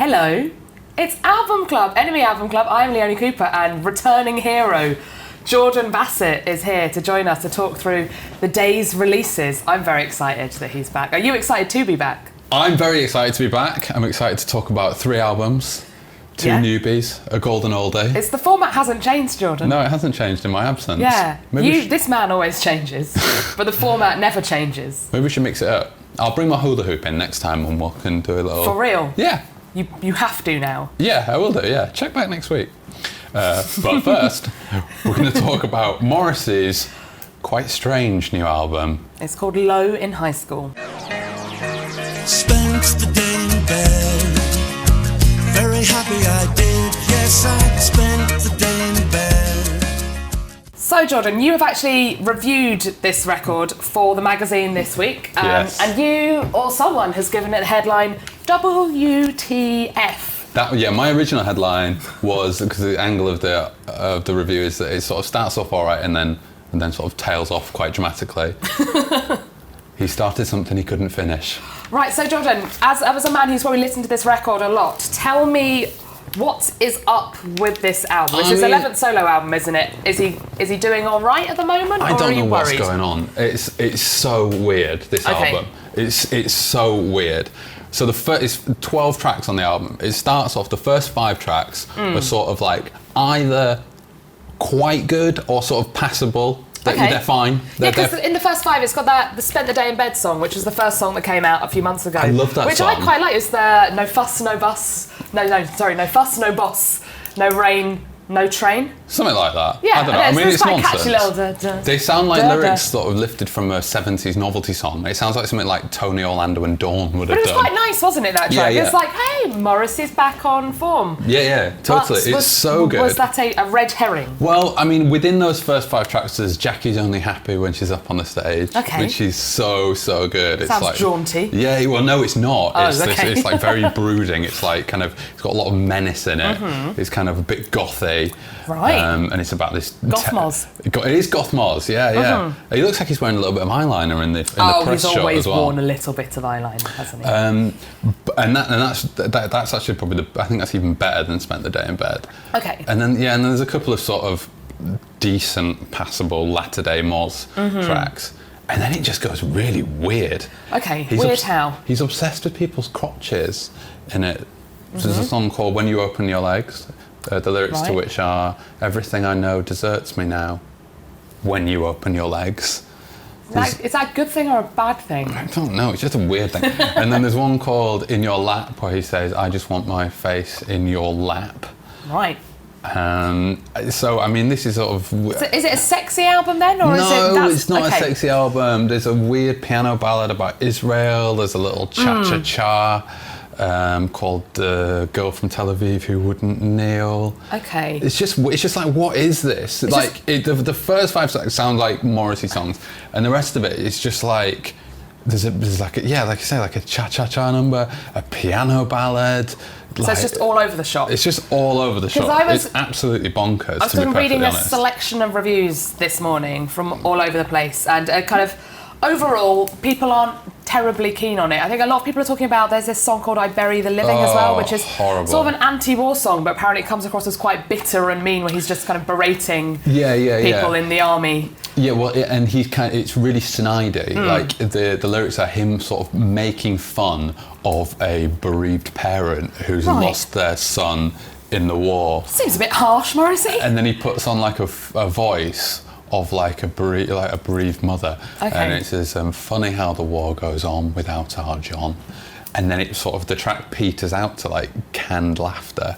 Hello, it's Album Club, Enemy Album Club. I'm Leonie Cooper, and returning hero Jordan Bassett is here to join us to talk through the day's releases. I'm very excited that he's back. Are you excited to be back? I'm very excited to be back. I'm excited to talk about 3 albums, 2 newbies, a golden oldie. The format hasn't changed, Jordan. No, it hasn't changed in my absence. Yeah, this man always changes, but the format never changes. Maybe we should mix it up. I'll bring my hula hoop in next time and we can do a little... For real? Yeah. You have to now. Yeah, I will do, yeah. Check back next week. But first, we're going to talk about Morrissey's quite strange new album. It's called Low in High School. Spent the day in bed, very happy I did. Yes, I spent the day in bed. So Jordan, you have actually reviewed this record for the magazine this week. Yes. And you or someone has given it the headline WTF. My original headline was, because the angle of the review is that it sort of starts off all right and then sort of tails off quite dramatically. He started something he couldn't finish. Right, so Jordan, as a man who's probably listened to this record a lot, tell me what is up with this album? It's his 11th solo album, isn't it? Is he doing all right at the moment? I don't know what's worried? going on. It's so weird, this album. It's so weird. So it's 12 tracks on the album. It starts off, the first 5 tracks are sort of like either quite good or sort of passable. They're fine. Because in the first 5 it's got the Spent the Day in Bed song, which was the first song that came out a few months ago. I love that song. Which I quite like. It's the no fuss, no bus. No fuss, no boss. No rain, no train. Something like that. Yeah, I don't know. I mean, it's nonsense. Catchy little they sound like lyrics sort of lifted from a 70s novelty song. It sounds like something like Tony Orlando and Dawn would have done. But it was quite nice, wasn't it, that track? Yeah. It's like, hey, Morrissey's back on form. Yeah, totally. It's so good. Was that a red herring? Well, I mean, within those first 5 tracks, there's Jackie's Only Happy when she's up on the stage. Okay. Which is so good. Sounds like jaunty. Yeah, well, no, it's not. Oh, it's like very brooding. It's like kind of, it's got a lot of menace in it. Mm-hmm. It's kind of a bit gothy. Right. And it's about this... Goth-moz. It is Goth-moz, yeah. Mm-hmm. He looks like he's wearing a little bit of eyeliner in the press shot as well. He's always worn a little bit of eyeliner, hasn't he? And that's actually probably I think that's even better than Spent the Day in Bed. Okay. And then there's a couple of sort of decent, passable latter-day Moz tracks. And then it just goes really weird. Okay, weird how? He's obsessed with people's crotches in it. There's a song called When You Open Your Legs. The lyrics to which are, everything I know deserts me now, when you open your legs. Is that a good thing or a bad thing? I don't know, it's just a weird thing. And then there's one called In Your Lap, where he says, I just want my face in your lap. Right. So, I mean, this is sort of... So is it a sexy album then? Or no, it's not a sexy album. There's a weird piano ballad about Israel. There's a little cha-cha-cha. Called The Girl from Tel Aviv Who Wouldn't Kneel. Okay. It's just like, what is this? The first 5 songs sound like Morrissey songs, and the rest of it is just like there's like like you say, like a cha-cha-cha number, a piano ballad. So it's just all over the shop. It's just all over the shop. It's absolutely bonkers. I was reading a selection of reviews this morning from all over the place, and kind of overall, people aren't terribly keen on it. I think a lot of people are talking about, there's this song called I Bury the Living as well, which is horrible. Sort of an anti-war song, but apparently it comes across as quite bitter and mean, where he's just kind of berating people in the army. Yeah, well, and it's really snidey. Like, the lyrics are him sort of making fun of a bereaved parent who's lost their son in the war. Seems a bit harsh, Morrissey. And then he puts on like a voice of like a bereaved mother, and it says, "Funny how the war goes on without our John," and then it sort of the track peters out to like canned laughter.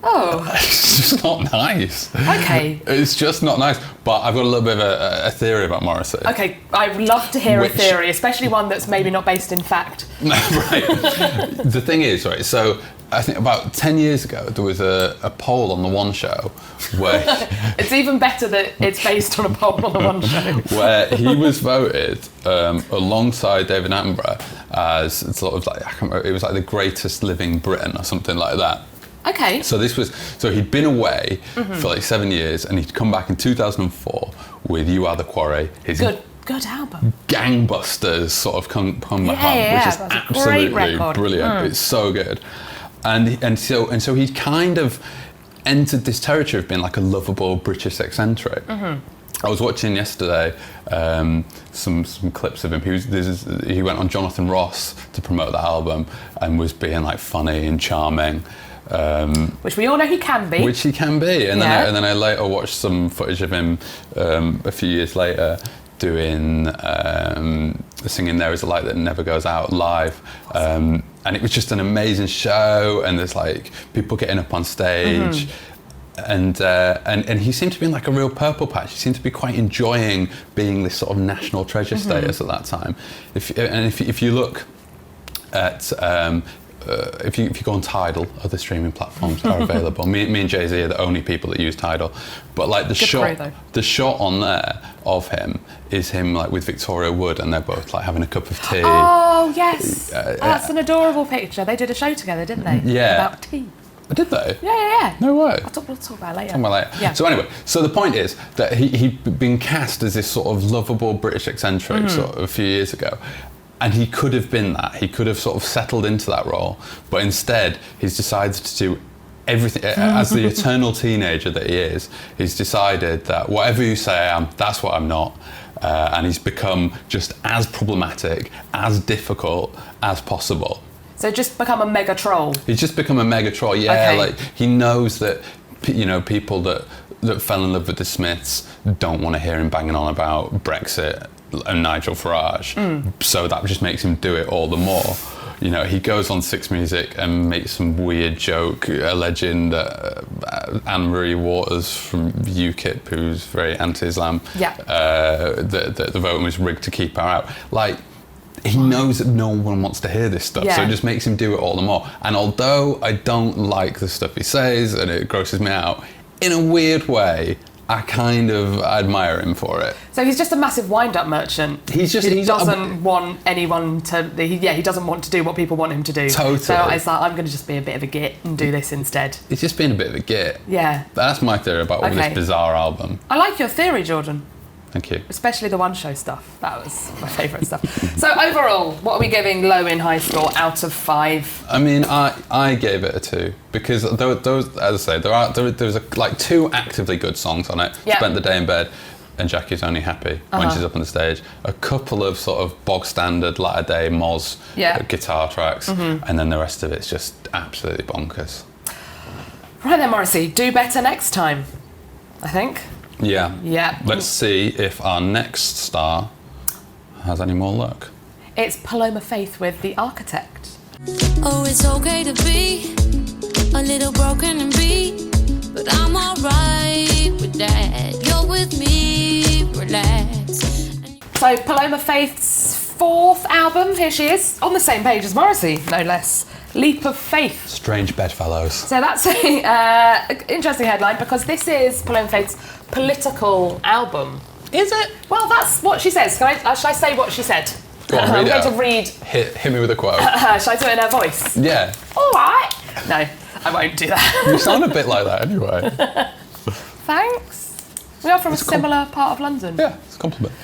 Oh, it's just not nice. Okay, it's just not nice. But I've got a little bit of a theory about Morrissey. Okay, I'd love to hear a theory, especially one that's maybe not based in fact. Right. The thing is, right, so I think about 10 years ago there was a poll on The One Show where... It's even better that it's based on a poll on The One Show. Where he was voted alongside David Attenborough as sort of like, I can't remember, it was like the greatest living Briton or something like that. Okay. So he'd been away for like 7 years, and he'd come back in 2004 with You Are the Quarry. His good album. Gangbusters sort of come back home, which is absolutely brilliant. It's so good. And so he kind of entered this territory of being like a lovable British eccentric. I was watching yesterday some clips of him. He went on Jonathan Ross to promote the album and was being like funny and charming. Which we all know he can be. Which he can be. And then I later watched some footage of him a few years later doing singing There Is a Light That Never Goes Out live. And it was just an amazing show, and there's like people getting up on stage. And he seemed to be in like a real purple patch. He seemed to be quite enjoying being this sort of national treasure status at that time. If you look at if you go on Tidal, other streaming platforms are available. Me and Jay-Z are the only people that use Tidal. But like the shot on there of him is him like with Victoria Wood, and they're both like having a cup of tea. Oh yes, that's an adorable picture. They did a show together, didn't they? Yeah. About tea. Did they? Yeah. No way. We'll talk about it later. Yeah. So anyway, so the point is that he'd been cast as this sort of lovable British eccentric sort of a few years ago. And he could have been that. He could have sort of settled into that role. But instead, he's decided to do everything. As the eternal teenager that he is, he's decided that whatever you say I am, that's what I'm not. And he's become just as problematic, as difficult as possible. So just become a mega troll. He's just become a mega troll, yeah. Okay. Like he knows that, people that fell in love with the Smiths don't want to hear him banging on about Brexit and Nigel Farage. So that just makes him do it all the more. He goes on Six Music and makes some weird joke alleging that Anne-Marie Waters from UKIP, who's very anti-Islam, the vote was rigged to keep her out. Like, he knows that no one wants to hear this stuff, so it just makes him do it all the more. And although I don't like the stuff he says and it grosses me out, in a weird way, I kind of admire him for it. So he's just a massive wind-up merchant. He doesn't want anyone to... He doesn't want to do what people want him to do. Totally. So it's like, I'm going to just be a bit of a git and do this instead. He's just being a bit of a git. Yeah. That's my theory about this bizarre album. I like your theory, Jordan. Thank you. Especially the one show stuff. That was my favourite stuff. So overall, what are we giving Low in High School out of 5? I mean, I gave it a 2 because those, as I say, there's like 2 actively good songs on it. Yep. Spent the Day in Bed and Jackie's Only Happy when she's up on the stage. A couple of sort of bog standard latter day Moz guitar tracks, and then the rest of it's just absolutely bonkers. Right then, Morrissey, do better next time, I think. Yeah. Let's see if our next star has any more luck. It's Paloma Faith with The Architect. Oh, it's okay to be a little broken and beat, but I'm alright with that. You're with me, relax. So Paloma Faith's 4th album, here she is, on the same page as Morrissey, no less. Leap of Faith. Strange bedfellows. So that's an interesting headline, because this is Paloma Faith's political album. Is it? Well, that's what she says. Should I say what she said? Go on, read it out. I'm going to read... Hit me with a quote. Shall I do it in her voice? Yeah. All right. No, I won't do that. You sound a bit like that anyway. Thanks. We are from a similar part of London. Yeah, it's a compliment.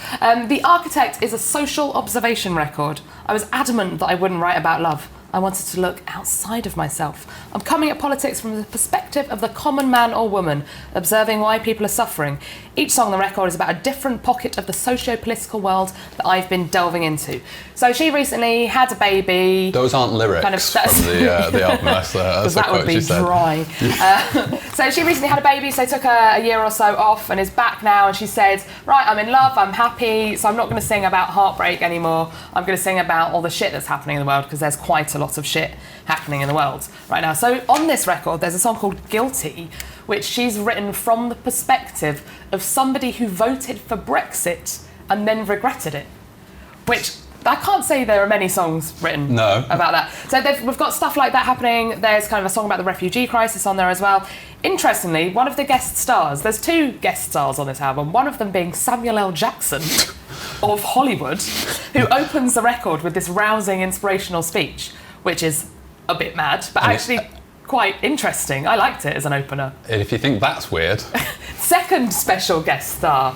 The Architect is a social observation record. I was adamant that I wouldn't write about love. I wanted to look outside of myself. I'm coming at politics from the perspective of the common man or woman, observing why people are suffering. Each song on the record is about a different pocket of the socio-political world that I've been delving into. So she recently had a baby. Those aren't lyrics from the album. That's that would be dry. So she recently had a baby, so took a year or so off and is back now, and she said, right, I'm in love, I'm happy, so I'm not going to sing about heartbreak anymore. I'm going to sing about all the shit that's happening in the world, because there's quite a lot of shit happening in the world right now. So on this record, there's a song called Guilty, which she's written from the perspective of somebody who voted for Brexit and then regretted it. Which, I can't say there are many songs written about that. So we've got stuff like that happening. There's kind of a song about the refugee crisis on there as well. Interestingly, one of the guest stars, there's 2 guest stars on this album, one of them being Samuel L. Jackson of Hollywood, who opens the record with this rousing, inspirational speech, which is a bit mad, but actually quite interesting. I liked it as an opener. If you think that's weird. Second special guest star,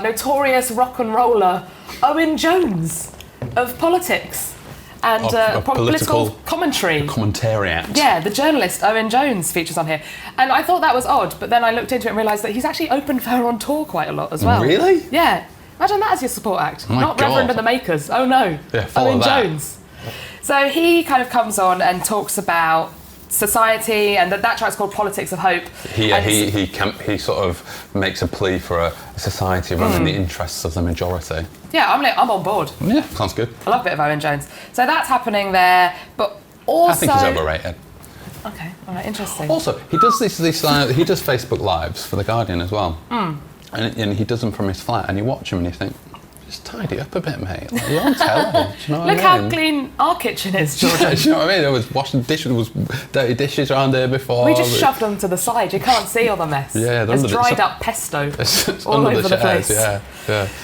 notorious rock and roller Owen Jones of Politics. and political commentary. Commentariat. Yeah, the journalist Owen Jones features on here. And I thought that was odd, but then I looked into it and realised that he's actually opened for her on tour quite a lot as well. Really? Yeah. Imagine that as your support act. Oh my Not God. Reverend and the Makers. Oh no. Yeah, follow Owen that. Jones. So he kind of comes on and talks about society, and that track's called Politics of Hope. He sort of makes a plea for a society running in the interests of the majority. Yeah, I'm on board. Yeah, sounds good. I love a bit of Owen Jones. So that's happening there, but also... I think he's overrated. Okay, all right, interesting. Also, he does he does Facebook Lives for The Guardian as well. And he does them from his flat, and you watch him and you think, just tidy up a bit, mate. Like, you're on telly. Do you know what Look I mean? how clean our kitchen is, Jordan. Do you know what I mean? There was washing dishes, there was dirty dishes around here before. We just shoved them to the side. You can't see all the mess. Yeah, there's dried up pesto it's all over the chairs, place. Yeah.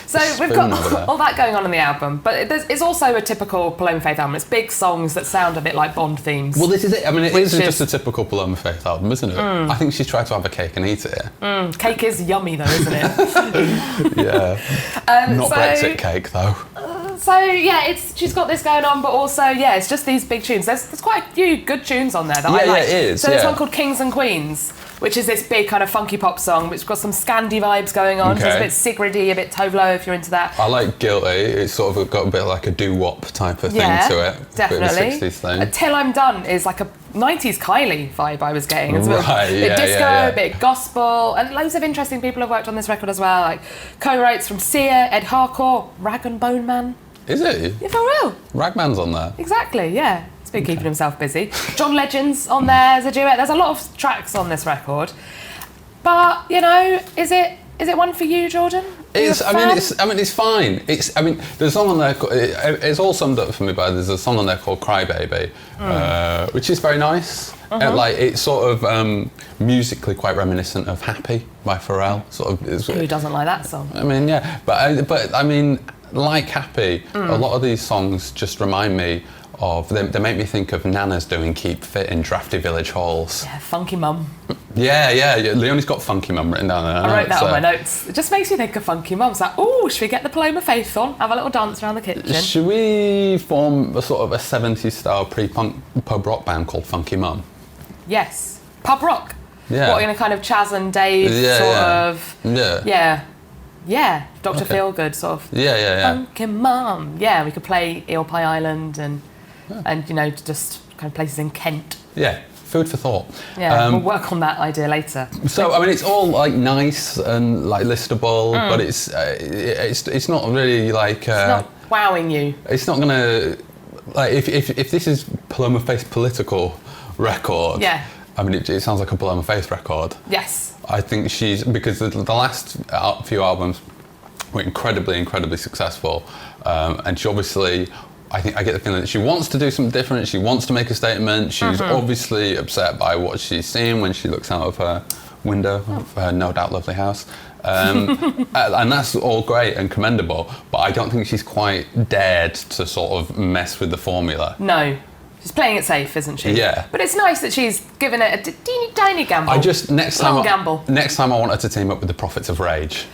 So we've got all that going on in the album, but it's also a typical Paloma Faith album. It's big songs that sound a bit like Bond themes. Well, this is it. I mean, it isn't just a typical Paloma Faith album, isn't it? I think she's tried to have a cake and eat it. Cake is yummy, though, isn't it? Yeah. Not Brexit cake, though. So yeah, she's got this going on, but also it's just these big tunes. There's quite a few good tunes on there that I like. Yeah, it is. So there's one called Kings and Queens, which is this big kind of funky pop song, which got some Scandi vibes going on. Okay. So it's a bit Sigridy, a bit Tove Lo, if you're into that. I like Guilty. It's sort of got a bit like a doo-wop type of thing to it. Definitely. A bit of a 60s thing. Till I'm Done is like a 90s Kylie vibe I was getting. It's a bit disco, a bit gospel, and loads of interesting people have worked on this record as well, like co-writes from Sia, Ed Harcourt, Rag and Bone Man. Is it? Yeah, for real. Ragman's on there. Exactly, yeah. He's been keeping himself busy. John Legend's on there as a duet. There's a lot of tracks on this record. But, is it one for you, Jordan? It's fine. There's a song on there. It's all summed up for me by there's a song on there called Cry Baby, which is very nice. It's sort of musically quite reminiscent of Happy by Pharrell. Who doesn't like that song? I mean, yeah, but like Happy, a lot of these songs just remind me of they make me think of nanas doing Keep Fit in drafty village halls. Yeah, Funky Mum. Yeah. Leonie's got Funky Mum written down there. I wrote that on my notes. It just makes you think of Funky Mum. It's like, should we get the Paloma Faith on? Have a little dance around the kitchen? Should we form a sort of a 70s style pre-punk pub rock band called Funky Mum? Yes. Pub rock? Yeah. What, in a kind of Chaz and Dave of... Yeah. Yeah. Dr. Feelgood sort of. Yeah. Funky Mum. Yeah, we could play Eel Pie Island and just kind of places in Kent. Yeah, food for thought. Yeah, we'll work on that idea later. So, it's all like nice and like listable, but it's not really like... it's not wowing you. It's not going to... Like, if this is Paloma Faith's political record, it sounds like a Paloma Faith record. Yes. I think because the last few albums were incredibly, incredibly successful, and she obviously... I get the feeling that she wants to do something different. She wants to make a statement. She's obviously upset by what she's seeing when she looks out of her window of her no doubt lovely house. And that's all great and commendable, but I don't think she's quite dared to sort of mess with the formula. No. She's playing it safe, isn't she? Yeah. But it's nice that she's given it a teeny tiny gamble. Next time I want her to team up with the Prophets of Rage.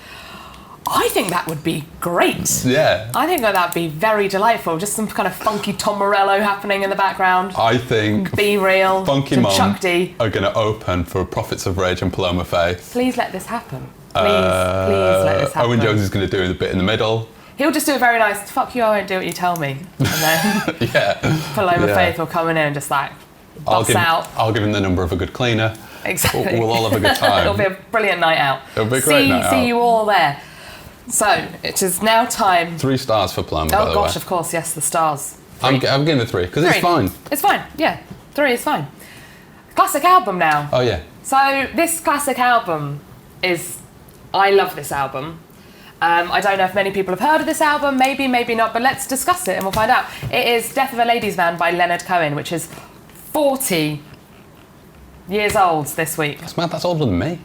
I think that would be great. Yeah. I think that'd be very delightful. Just some kind of funky Tom Morello happening in the background. I think Be Real, Funky Mum Chuck D are going to open for Prophets of Rage and Paloma Faith. Please let this happen. Please let this happen. Owen Jones is going to do the bit in the middle. He'll just do a very nice, fuck you, I won't do what you tell me. And then Paloma Faith will come in and just like bust out. I'll give him the number of a good cleaner. Exactly. We'll all have a good time. It'll be a brilliant night out. It'll be a great night out. See you all there. So, it is now time... 3 stars for Paloma, by the way. Oh gosh, of course, yes, the stars. I'm giving it 3, because it's fine. It's fine, yeah. 3 is fine. Classic album now. Oh, yeah. So, this classic album is... I love this album. I don't know if many people have heard of this album, maybe not, but let's discuss it and we'll find out. It is Death of a Ladies' Man by Leonard Cohen, which is 40 years old this week. That's mad, that's older than me.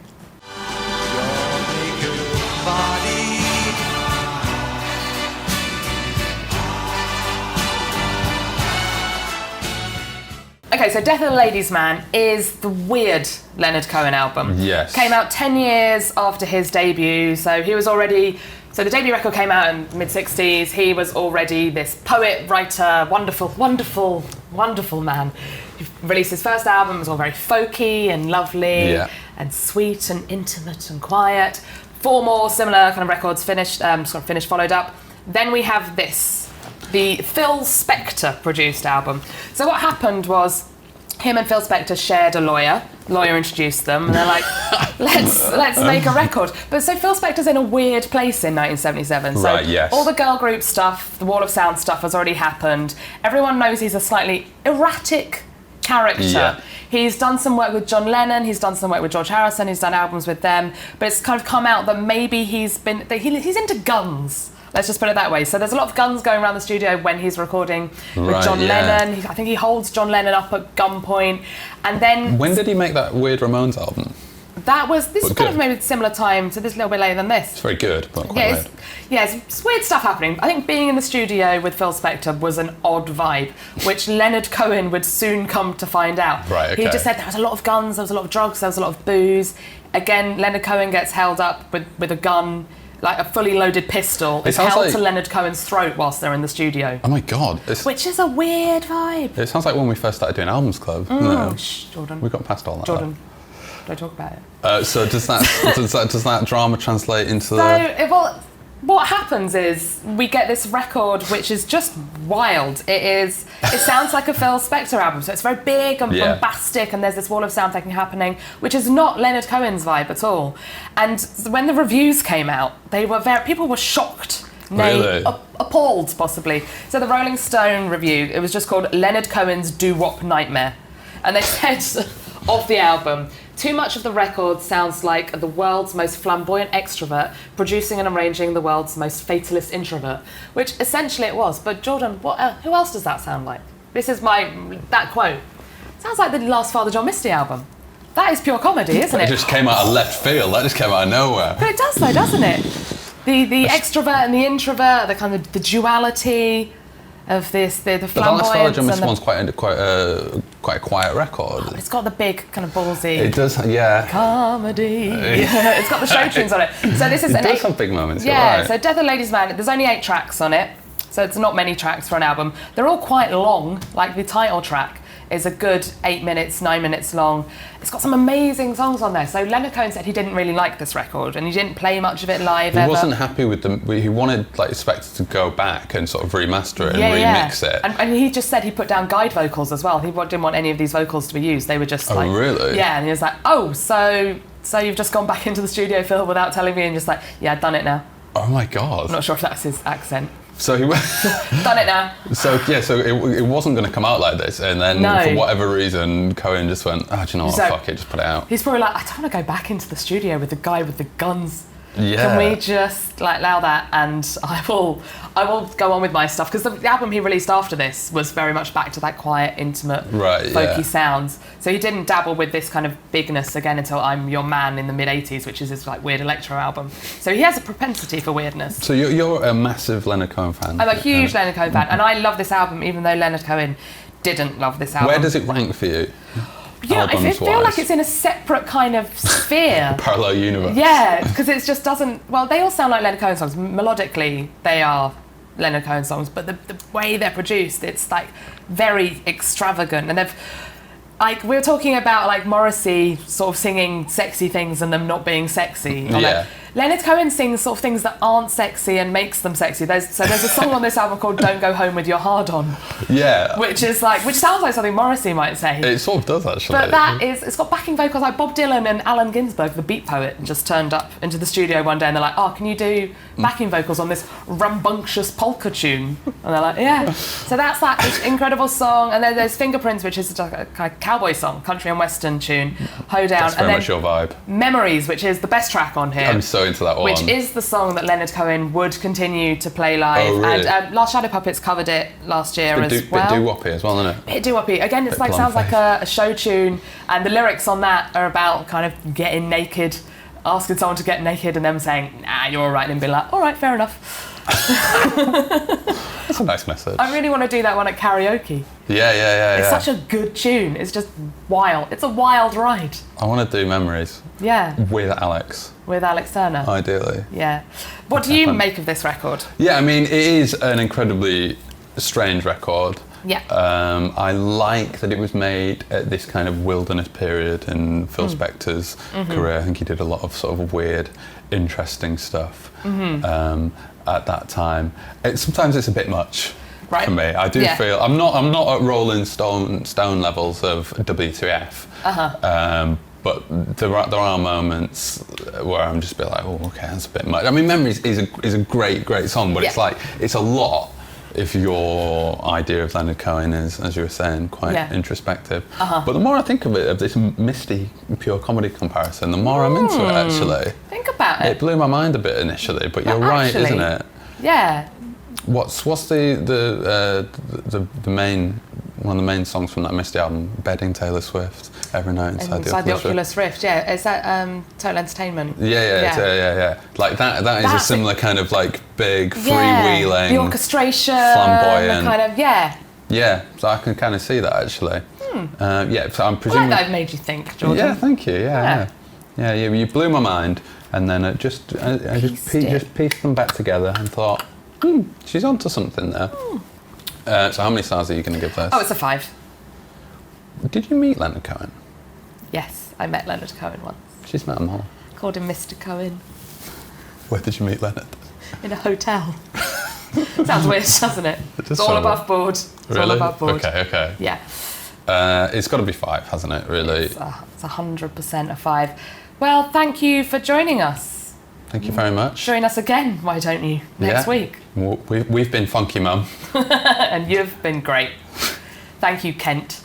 Okay, so Death of the Ladies' Man is the weird Leonard Cohen album. Yes. Came out 10 years after his debut, so he was already So the debut record came out in the mid-60s. He was already this poet, writer, wonderful, wonderful, wonderful man. He released his first album. It was all very folky and lovely and sweet and intimate and quiet. 4 more similar kind of records followed up. Then we have this, the Phil Spector produced album. So what happened was him and Phil Spector shared a lawyer. The lawyer introduced them, and they're like, let's make a record. But so Phil Spector's in a weird place in 1977. So all the girl group stuff, the Wall of Sound stuff has already happened. Everyone knows he's a slightly erratic character. Yeah. He's done some work with John Lennon, he's done some work with George Harrison, he's done albums with them, but it's kind of come out that maybe he's into guns. Let's just put it that way. So there's a lot of guns going around the studio when he's recording with John Lennon. I think he holds John Lennon up at gunpoint. And then... When did he make that weird Ramones album? This was kind of maybe a similar time, so this is a little bit later than this. It's very good, but quite late. It's weird stuff happening. I think being in the studio with Phil Spector was an odd vibe, which Leonard Cohen would soon come to find out. Right, okay. He just said there was a lot of guns, there was a lot of drugs, there was a lot of booze. Again, Leonard Cohen gets held up with a gun, like a fully loaded pistol. It's held to Leonard Cohen's throat whilst they're in the studio. Oh my God. Which is a weird vibe. It sounds like when we first started doing Albums Club. Shh, Jordan. We got past all that. Jordan, don't talk about it. So does that drama translate into what happens is we get this record which is just wild. It sounds like a Phil Spector album, so it's very big and bombastic, and there's this Wall of Sound thing happening, which is not Leonard Cohen's vibe at all. And when the reviews came out, people were shocked. Really? Appalled, possibly. So the Rolling Stone review, it was just called Leonard Cohen's Doo-Wop Nightmare. And they said of the album, too much of the record sounds like the world's most flamboyant extrovert producing and arranging the world's most fatalist introvert, which essentially it was. But Jordan, who else does that sound like? This is that quote. Sounds like the last Father John Misty album. That is pure comedy, isn't it? It just came out of left field. That just came out of nowhere. But it does though, doesn't it? The extrovert and the introvert, the kind of the duality of this, the flamboyance. But the last Father John Misty one's quite a quiet record. It's got the big kind of ballsy. It does, yeah. Comedy. Yeah, it's got the show tunes on it. So this is it does have big moments. Yeah. Right. So Death of a Ladies Man. There's only 8 tracks on it, so it's not many tracks for an album. They're all quite long. Like the title track is a good 8 minutes, 9 minutes long. It's got some amazing songs on there. So Leonard Cohen said he didn't really like this record and he didn't play much of it live ever. He wasn't happy with them. He wanted Spector to go back and sort of remaster it and remix it. And he just said he put down guide vocals as well. He didn't want any of these vocals to be used. They were just like... Oh, really? Yeah, and he was like, so you've just gone back into the studio, Phil, without telling me, and just like, yeah, I've done it now. Oh my God. I'm not sure if that's his accent. So he done it now. So it wasn't going to come out like this, and then for whatever reason, Cohen just went, do you know what? Fuck it, just put it out. He's probably like, I don't want to go back into the studio with the guy with the guns. Yeah. Can we just allow that, and I will go on with my stuff, because the album he released after this was very much back to that quiet, intimate, folky sounds. So he didn't dabble with this kind of bigness again until I'm Your Man in the mid-80s, which is his weird electro album. So he has a propensity for weirdness. So you're a massive Leonard Cohen fan. I'm a huge Leonard Cohen fan, and I love this album even though Leonard Cohen didn't love this album. Where does it rank for you? Yeah, I feel like it's in a separate kind of sphere. Parallel universe. Yeah, because it just doesn't... Well, they all sound like Leonard Cohen songs. Melodically, they are Leonard Cohen songs, but the way they're produced, it's very extravagant. And they've... we were talking about Morrissey sort of singing sexy things and them not being sexy. Yeah. Leonard Cohen sings sort of things that aren't sexy and makes them sexy. There's a song on this album called Don't Go Home With Your Hard On. Yeah. Which sounds like something Morrissey might say. It sort of does, actually. But it's got backing vocals like Bob Dylan and Allen Ginsberg, the beat poet, just turned up into the studio one day and they're like, can you do backing vocals on this rambunctious polka tune? And they're like, yeah. So that's that incredible song. And then there's Fingerprints, which is a kind of cowboy song, country and western tune, Hoedown. That's very much your vibe. Memories, which is the best track on here. I'm so into that one. Which is the song that Leonard Cohen would continue to play live. Oh, really? And Last Shadow Puppets covered it last year as well. Bit doo-woppy as well, isn't it? Bit doo-woppy. Again, it sounds like a show tune, and the lyrics on that are about kind of getting naked, asking someone to get naked and them saying, nah, you're all right, and being like, all right, fair enough. That's a nice message. I really want to do that one at karaoke. Yeah. It's such a good tune. It's just wild. It's a wild ride. I want to do Memories. Yeah. With Alex. With Alex Turner. Ideally. Yeah. What do you make of this record? Yeah, I mean, it is an incredibly strange record. Yeah. I like that it was made at this kind of wilderness period in Phil Spector's career. I think he did a lot of sort of weird, interesting stuff at that time. Sometimes it's a bit much for me. I do feel I'm not at Rolling Stone levels of W3F. But there are moments where I'm just a bit like, oh, okay, that's a bit much. I mean, Memories is a great song, but it's like it's a lot. If your idea of Leonard Cohen is, as you were saying, quite introspective. But the more I think of it, of this misty, pure comedy comparison, the more I'm into it, actually. Think about it. It blew my mind a bit initially, but you're right, isn't it? Yeah. What's the main, one of the main songs from that misty album, Bedding Taylor Swift, Every Night Inside the Oculus Rift, yeah. Is that Total Entertainment? Yeah. Like that is a similar kind of like big freewheeling, the orchestration, flamboyant, the kind of Yeah, so I can kind of see that actually. So I'm presuming. I like that I've made you think, Jordan. Yeah, thank you. Yeah. You blew my mind, and then I just pieced them back together and thought, she's onto something there. So how many stars are you going to give this? Oh, it's a 5. Did you meet Leonard Cohen? Yes, I met Leonard Cohen once. She's met him all. Called him Mr. Cohen. Where did you meet Leonard? In a hotel. Sounds weird, doesn't it? It's all above board. Really? All above board. Okay. Yeah. It's got to be 5, hasn't it, really? It's 100% a 5. Well, thank you for joining us. Thank you very much. Join us again, why don't you, next week? We've been Funky Mum. And you've been great. Thank you, Kent.